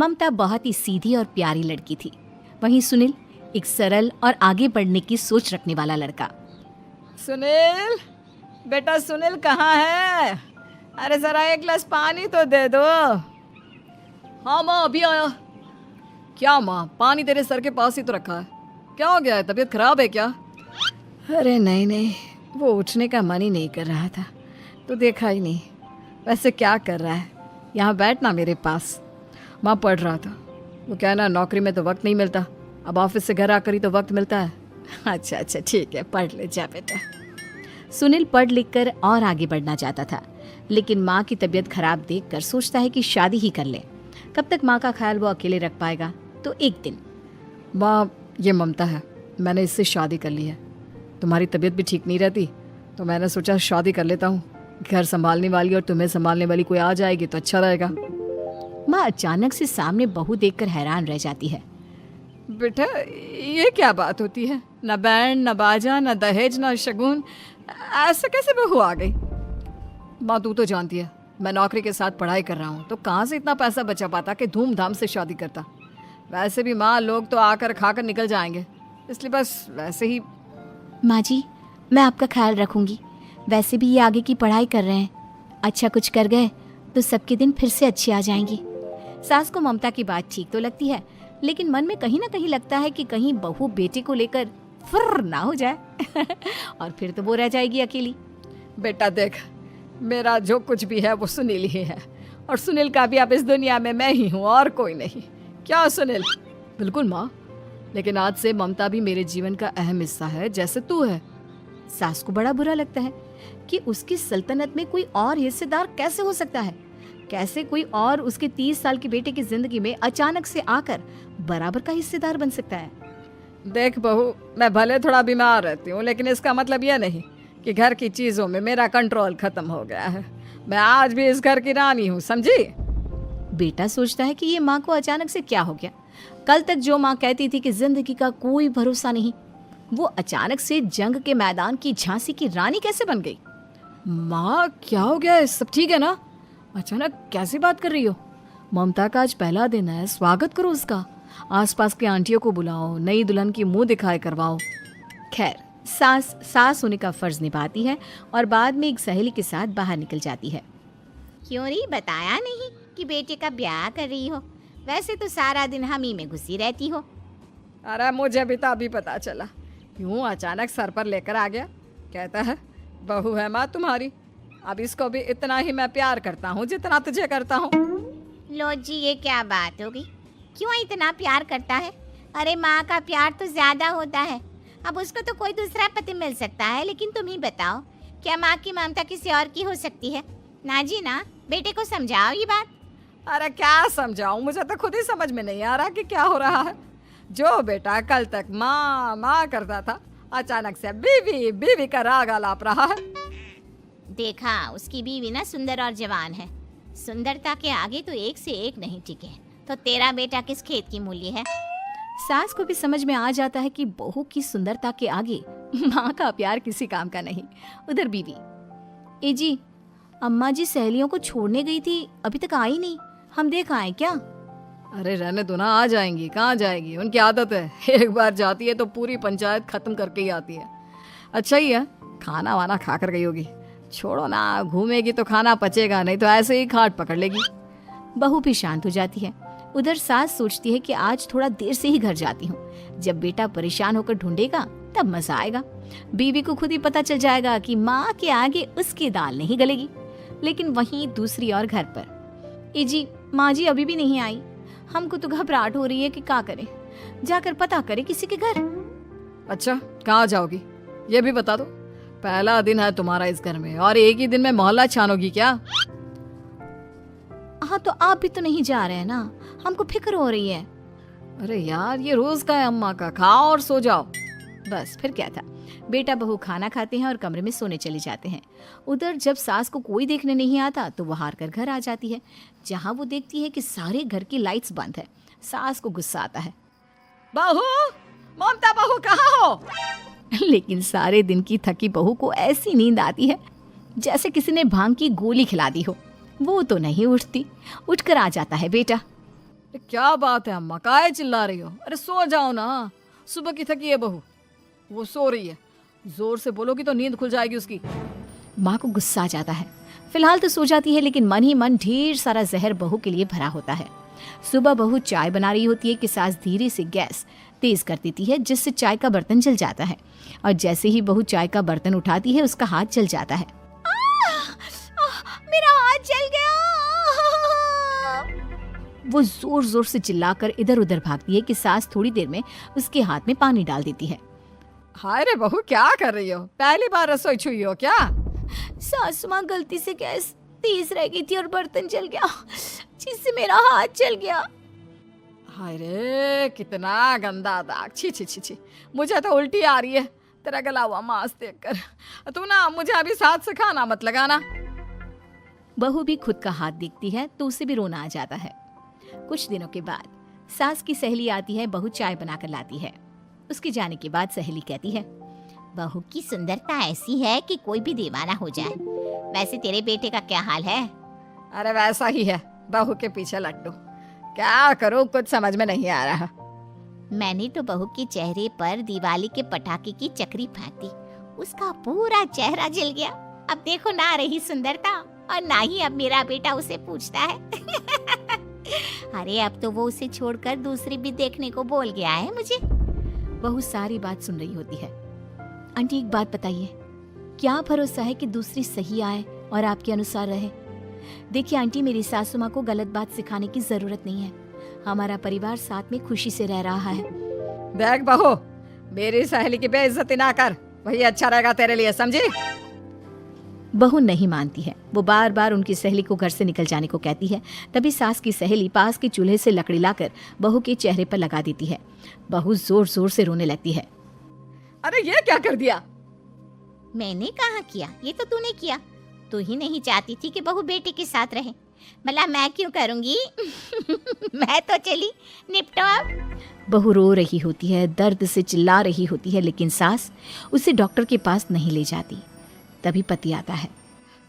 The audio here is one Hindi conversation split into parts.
ममता बहुत ही सीधी और प्यारी लड़की थी, वहीं सुनील एक सरल और आगे बढ़ने की सोच रखने वाला लड़का। सुनील, बेटा सुनील कहाँ है? अरे जरा एक गिलास पानी तो दे दो। हाँ माँ, अभी आया। क्या माँ, पानी तेरे सर के पास ही तो रखा है, क्या हो गया है? तबीयत खराब है क्या? अरे नहीं नहीं, वो उठने का मन ही नहीं कर रहा था, तो देखा ही नहीं। वैसे क्या कर रहा है? यहाँ बैठ ना मेरे पास। माँ पढ़ रहा था। वो क्या ना, नौकरी में तो वक्त नहीं मिलता, अब ऑफिस से घर आकर ही तो वक्त मिलता है। अच्छा अच्छा ठीक है, पढ़ ले जा बेटा। सुनील पढ़ लिख कर और आगे बढ़ना चाहता था, लेकिन माँ की तबीयत खराब देखकर सोचता है कि शादी ही कर ले। कब तक माँ का ख्याल वो अकेले रख पाएगा? तो एक दिन, माँ ये ममता है, मैंने इससे शादी कर ली है। तुम्हारी तबीयत भी ठीक नहीं रहती, तो मैंने सोचा शादी कर लेता हूँ। घर संभालने वाली और तुम्हें संभालने वाली कोई आ जाएगी तो अच्छा रहेगा। माँ अचानक से सामने बहू देखकर हैरान रह जाती है। बेटा ये क्या बात होती है? न बैंड, न बाजा, न दहेज, न शगुन, ऐसे कैसे बहू आ गई? माँ तू तो जानती है, मैं नौकरी के साथ पढ़ाई कर रहा हूँ, तो कहाँ से इतना पैसा बचा पाता कि धूमधाम से शादी करता। वैसे भी माँ, लोग तो आकर खाकर निकल जाएंगे, इसलिए बस वैसे ही। माँ जी, मैं आपका ख्याल रखूंगी। वैसे भी ये आगे की पढ़ाई कर रहे हैं, अच्छा कुछ कर गए तो सबके दिन फिर से अच्छे आ जाएंगे। सास को ममता की बात ठीक तो लगती है, लेकिन मन में कहीं ना कहीं लगता है कि कहीं बहू बेटे को लेकर फुर्र ना हो जाए और फिर तो वो रह जाएगी अकेली। बेटा देख, मेरा जो कुछ भी है वो सुनील ही है, और सुनील का भी अब इस दुनिया में मैं ही हूँ और कोई नहीं। क्या सुनील? बिल्कुल माँ, लेकिन आज से ममता भी मेरे जीवन का अहम हिस्सा है, जैसे तू है। सास को बड़ा बुरा लगता है कि उसकी सल्तनत में कोई और हिस्सेदार कैसे हो सकता है। कैसे कोई और उसके 30 साल के बेटे की जिंदगी में अचानक से आकर बराबर का हिस्सेदार बन सकता है। देख बहू, मैं भले थोड़ा बीमार रहती हूँ, लेकिन इसका मतलब यह नहीं कि घर की चीजों में मेरा कंट्रोल खत्म हो गया है। मैं आज भी इस घर की रानी हूँ, समझी? बेटा सोचता है कि ये माँ को अचानक से क्या हो गया। कल तक जो माँ कहती थी कि जिंदगी का कोई भरोसा नहीं, वो अचानक से जंग के मैदान की झांसी की रानी कैसे बन गई? माँ क्या हो गया है? सब ठीक है ना? अचानक कैसी बात कर रही हो? ममता का आज पहला दिन है, स्वागत करो उसका। आसपास की आंटियों को बुलाओ, नई दुल्हन की मुंह दिखाए करवाओ। खैर, सास होने का फर्ज निभाती है और बाद में एक सहेली के साथ बाहर निकल जाती है। क्यों री बताया नहीं कि बेटे का ब्याह कर रही हो? वैसे तो सारा दिन हम ही में घुसी रहती हो। अरे मुझे भी तो अभी पता चला, क्यों अचानक सर पर लेकर आ गया। कहता है बहू है माँ तुम्हारी, अब इसको भी इतना ही मैं प्यार करता हूँ जितना तुझे करता हूँ। लो जी, ये क्या बात होगी? क्यों इतना प्यार करता है? अरे माँ का प्यार तो ज्यादा होता है। अब उसको तो कोई दूसरा पति मिल सकता है, लेकिन तुम ही बताओ, क्या माँ की ममता किसी और की हो सकती है? ना जी ना, बेटे को समझाओ ये बात। अरे क्या समझाऊं, मुझे तो खुद ही समझ में नहीं आ रहा कि क्या हो रहा है। जो बेटा कल तक माँ माँ करता था, अचानक से बीवी बीवी का राग आलाप रहा है। देखा, उसकी बीवी ना सुंदर और जवान है। सुंदरता के आगे तो एक से एक नहीं टिके, तो तेरा बेटा किस खेत की मूली है? सास को भी समझ में आ जाता है कि बहू की सुंदरता के आगे माँ का प्यार किसी काम का नहीं। उधर बीवी, ए जी, अम्मा जी सहेलियों को छोड़ने गई थी, अभी तक आई नहीं, हम देख आए क्या? अरे रहने दो ना, आ जाएंगी। कहाँ जाएगी, उनकी आदत है, एक बार जाती है तो पूरी पंचायत खत्म करके ही आती है। अच्छा ही है, खाना वाना खा कर गई होगी। छोड़ो ना, घूमेगी तो खाना पचेगा, नहीं तो ऐसे ही खाट पकड़ लेगी। बहू भी शांत हो जाती है। उधर सास सोचती है कि आज थोड़ा देर से ही घर जाती हूँ, जब बेटा परेशान होकर ढूंढेगा तब मजा आएगा। बीवी को खुद ही पता चल जाएगा कि माँ के आगे उसकी दाल नहीं गलेगी। लेकिन वहीं दूसरी ओर घर पर, ए जी, माँ जी अभी भी नहीं आई, हमको तो घबराहट हो रही है कि क्या करें, जाकर पता करें किसी के घर। अच्छा, कहाँ जाओगी ये भी बता दो। पहला दिन है तुम्हारा इस घर में और एक ही दिन में मोहल्ला छानोगी क्या? हाँ तो आप भी तो नहीं जा रहे हैं ना, हमको फिक्र हो रही है। अरे यार, ये रोज का है अम्मा का, खाओ और सो जाओ। बस फिर क्या था, बेटा बहू खाना खाते हैं और कमरे में सोने चले जाते हैं। उधर जब सास को कोई देखने नहीं आता तो वो हार कर घर आ जाती है, जहाँ वो देखती है कि सारे घर की लाइट्स बंद है। सास को गुस्सा आता है, बहू, ममता बहू कहाँ हो? लेकिन सारे दिन की थकी बहू को ऐसी नींद आती है जैसे किसी ने भांग की गोली खिला दी हो। वो तो नहीं उठती। उठकर आ जाता है बेटा। अरे क्या बात है अम्मा, काहे चिल्ला रही हो? अरे सो जाओ ना, सुबह की थकी है बहू, वो सो रही है, जोर से बोलोगी तो नींद खुल जाएगी उसकी। माँ को गुस्सा आ जाता है। फिलहाल तो सो जाती है, लेकिन मन ही मन ढेर सारा जहर बहू के लिए भरा होता है। सुबह बहू चाय बना रही होती है कि सास धीरे से गैस तेज कर देती है, जिससे चाय का बर्तन जल जाता है। और जैसे ही बहू चाय का बर्तन उठाती है, उसका हाथ जल जाता है। मेरा हाथ जल गया। वो जोर जोर से चिल्लाकर इधर उधर भागती है कि सास थोड़ी देर में उसके हाथ में पानी डाल देती है। हाय रे बहू, क्या कर रही हो? पहली बार रसोई छुई हो क्या? सासू माँ, गलती से गैस तेज रह गई थी और बर्तन जल गया, जिससे मेरा हाथ जल गया। हाय रे, कितना गंदा दाग, छी छी छी छी, मुझे तो उल्टी आ रही है तेरा गला हुआ मांस देखकर। तू ना मुझे अभी साथ से खाना मत लगाना। बहू भी खुद का हाथ देखती है तो उसे भी रोना आ जाता है। कुछ दिनों के बाद सास की सहेली आती है, बहू चाय बनाकर लाती है। उसके जाने के बाद सहेली कहती है, बहू की सुंदरता ऐसी है कि कोई भी दीवाना हो जाए। वैसे तेरे बेटे का क्या हाल है? अरे वैसा ही है, बहू के पीछे लट्टू। क्या करूं, कुछ समझ में नहीं आ रहा। मैंने तो बहू के चेहरे पर दिवाली के पटाखे की चक्री फेंक दी, उसका पूरा चेहरा जल गया। अब देखो ना रही सुंदरता, और ना ही अब मेरा बेटा उसे पूछता है। अरे अब तो वो उसे छोड़कर दूसरी भी देखने को बोल गया है मुझे। बहू सारी बात सुन रही होती है। आंटी, एक बात बताइए, क्या भरोसा है कि दूसरी सही आए और आपके अनुसार रहे? देखिए आंटी, मेरी सासू माँ को गलत बात सिखाने की जरूरत नहीं है। हमारा परिवार साथ में खुशी से रह रहा है। देख बहू, मेरी सहेली की बेइज्जती ना कर, वही अच्छा रहेगा तेरे लिए, समझी? बहू नहीं मानती है। वो बार बार उनकी सहेली को घर से निकल जाने को कहती है। तभी सास की सहेली पास के चूल्हे से लकड़ी लाकर बहू के चेहरे पर लगा देती है। बहू जोर जोर से रोने लगती है। अरे ये क्या कर दिया? मैंने कहाँ किया, ये तो तूने किया। तू ही नहीं चाहती थी कि बहू बेटे के साथ रहे, भला मैं क्यों करूंगी? मैं तो चली, निपटो अब। बहू रो रही होती है, दर्द से चिल्ला रही होती है, लेकिन सास उसे डॉक्टर के पास नहीं ले जाती। तभी पति आता है।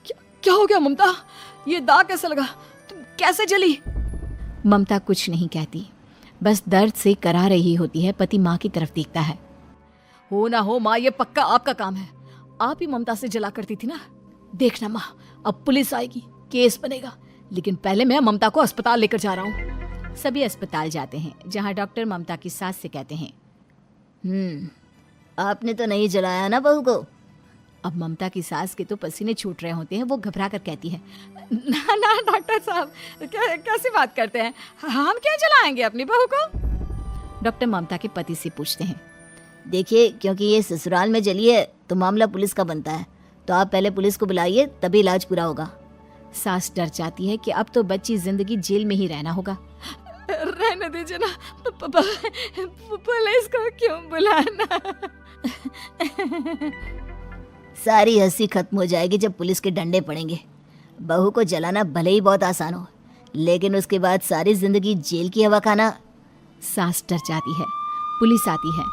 क्या हो गया ममता? ये दाग कैसे लगा? तुम कैसे जली? ममता कुछ नहीं कहती, बस दर्द से करा रही होती है। पति माँ की तरफ देखता है। हो ना हो माँ, ये पक्का आपका काम है। आप ही ममता से जला करती थी ना। देखना माँ, अब पुलिस आएगी, केस बनेगा, लेकिन पहले मैं ममता को अस्पताल लेकर जा रहा हूँ। सभी अस्पताल जाते हैं, जहाँ डॉक्टर ममता की सास से कहते हैं, आपने तो नहीं जलाया ना बहू को? अब ममता की सास के तो पसीने छूट रहे होते हैं। वो घबरा कर कहती है, ना ना डॉक्टर साहब, कैसी बात करते हैं? हम क्या जलाएंगे अपनी बहू को? डॉक्टर ममता के पति से पूछते हैं। देखिए, क्योंकि ये ससुराल में जली है तो मामला पुलिस का बनता है, तो आप पहले पुलिस को बुलाइए, तभी इलाज पूरा होगा। सास डर जाती है कि अब तो बच्ची जिंदगी जेल में ही रहना होगा। रहने दीजिए ना, पुलिस को क्यों बुलाना? सारी हंसी खत्म हो जाएगी जब पुलिस के डंडे पड़ेंगे। बहू को जलाना भले ही बहुत आसान हो, लेकिन उसके बाद सारी जिंदगी जेल की हवा खाना। सास डर जाती है। पुलिस आती है।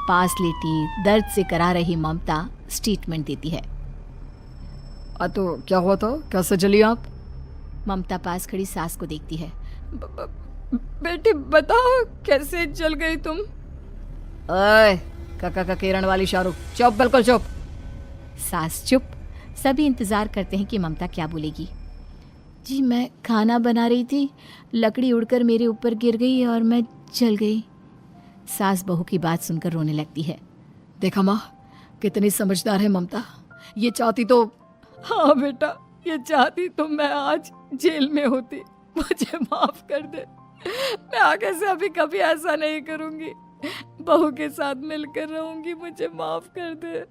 पास लेटी दर्द से करा रही ममता स्टेटमेंट देती है। तो क्या हुआ था? कैसे जली आप? ममता पास खड़ी सास को देखती है। बेटी बताओ, कैसे जल गई तुम? ओए, काका का किरण वाली शाहरुख, चुप, बिल्कुल चुप। सास चुप। सभी इंतजार करते हैं कि ममता क्या बोलेगी। जी, मैं खाना बना रही थी, लकड़ी उड़कर मेरे ऊपर गिर गई और मैं जल गई। सास बहू की बात सुनकर रोने लगती है। देखा माँ, कितनी समझदार है ममता। ये चाहती तो, हाँ बेटा, ये चाहती तो मैं आज जेल में होती। मुझे माफ कर दे, मैं आगे से अभी कभी ऐसा नहीं करूंगी। बहू के साथ मिलकर रहूंगी, मुझे माफ कर दे।